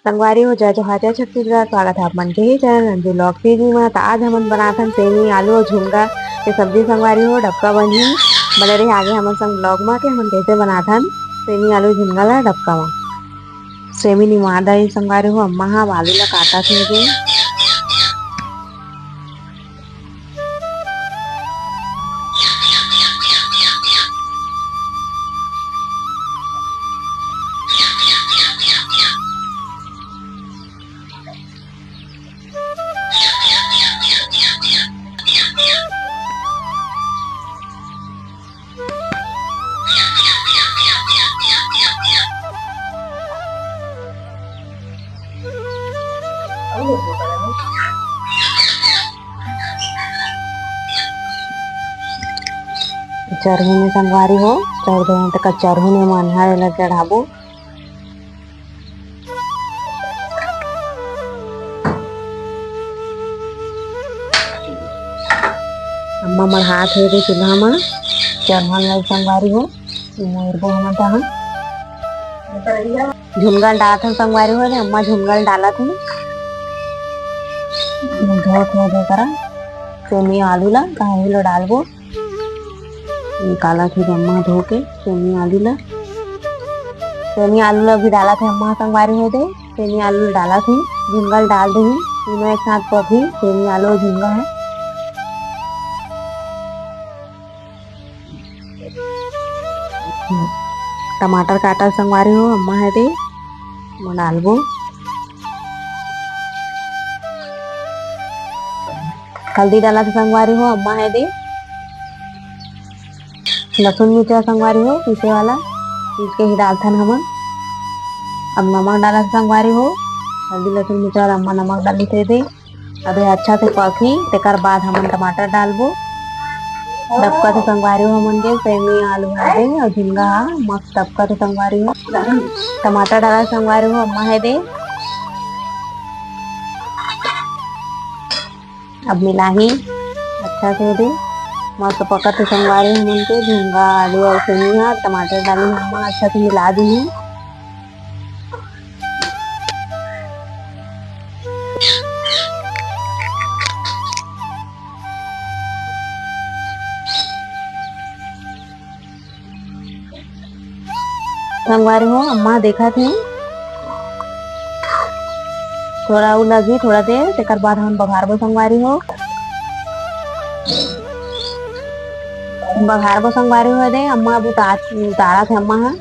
संगवारी हो जय जोहार छत्तीसगढ़। स्वागत है आप मन के ही चैनल अंजू ब्लॉग सीरीज में। तो आज हमन बनाथन सेमी आलू और झुमका के सब्जी। संगवारी हो डबका बनी बने रही आगे हमन संग ब्लॉग में के हमन कैसे बनाथन सेमी आलू झुमका ला डबका में। सेमी निमादा ही संगवारी हो अम्मा हा आलू ला काटा थे। चरहू में संगवारी हो चढ़ दे तक चरहू ने मानहा ला चढ़ाबो। अम्मा मढ़ात हे रे चूल्हा में चरहन ला संगवारी हो मोरबो हम तहा झुमगल डालत हन संगवारी हो रे अम्मा झुमगल डालत हन धो दे करा सेमी आलू ला काहे लो डालबो निकाला थी अम्मा धो के सेमी आलू ला भी डाला थे अम्मा संगवारी हो दे। सेमी आलू डाला थी झुमगल डाल दी तीनों एक साथ पकी सेमी आलू और झुमगा है। टमाटर काटा संगवारी हो अम्मा है दे डालबो। हल्दी डाला था संगवारी हो अम्मा है दे। लहसुन मिर्चा संगवारी हो पीसे वाला पीस के ही डालथन हमन। अब नमक डाला संगवारी हो हल्दी लहसुन मिर्चा और अम्मा नमक डाली थे दे। अब अच्छा से पकी तेकर बाद हमन टमाटर डालबो। डबका तो संगवारी हो हमन के सेमी आलू है दे और झिंगा मस्त डबका तो संगवारी हो। टमाटर डाला संगवारी हो अम्मा है दे। अब मिलाही अच्छा से दे मस्त पका तो संगवारी हमन के झुमका आलू और सेमी हा टमाटर डाली अम्मा अच्छा से मिला दी है। संगवारी हो अम्मा देखा थे थोड़ा उ लगी थोड़ा देर तेकर बाद हम बघारबो संगवारी हो। बघारबो संगवारी हो दे अम्मा अब उतारा थे अम्मा हा।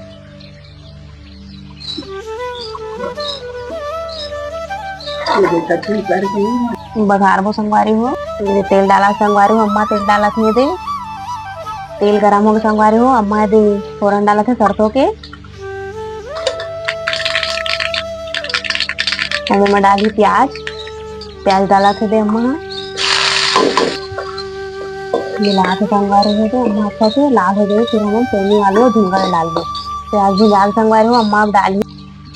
बघारबो संगवारी हो तेल डाला संगवारी हो अम्मा तेल डाला थे दे। तेल गरम हो गया संगवारी हो अम्मा दे फोरन डाला थे सरसों के। में डाली प्याज डाला थे दे अम्मा मिला के संगवारी हो तो अम्मा अच्छा से लाल हो गए। फिर हम सेमी आलू और झुमका डाल दो। प्याज भी लाल संगवारी हो अम्मा अब डाली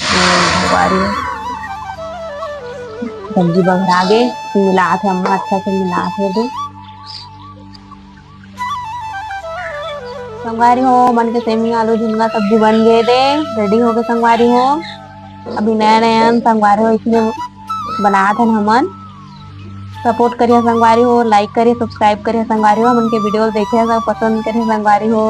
संगवारी सब्जी बघरा गए मिला थे अम्मा अच्छा से मिला थे दे। संगवारी हो बन के सेमी आलू झुमका सब्जी बन गए दे रेडी हो गए संगवारी हो। अभी नया नया संगवारी हो इसलिए बनात हन हमन। सपोर्ट करिए संगवारी हो लाइक करिए सब्सक्राइब करिए संगवारी हो हमन के वीडियो देखिए पसंद करिए संगवारी हो।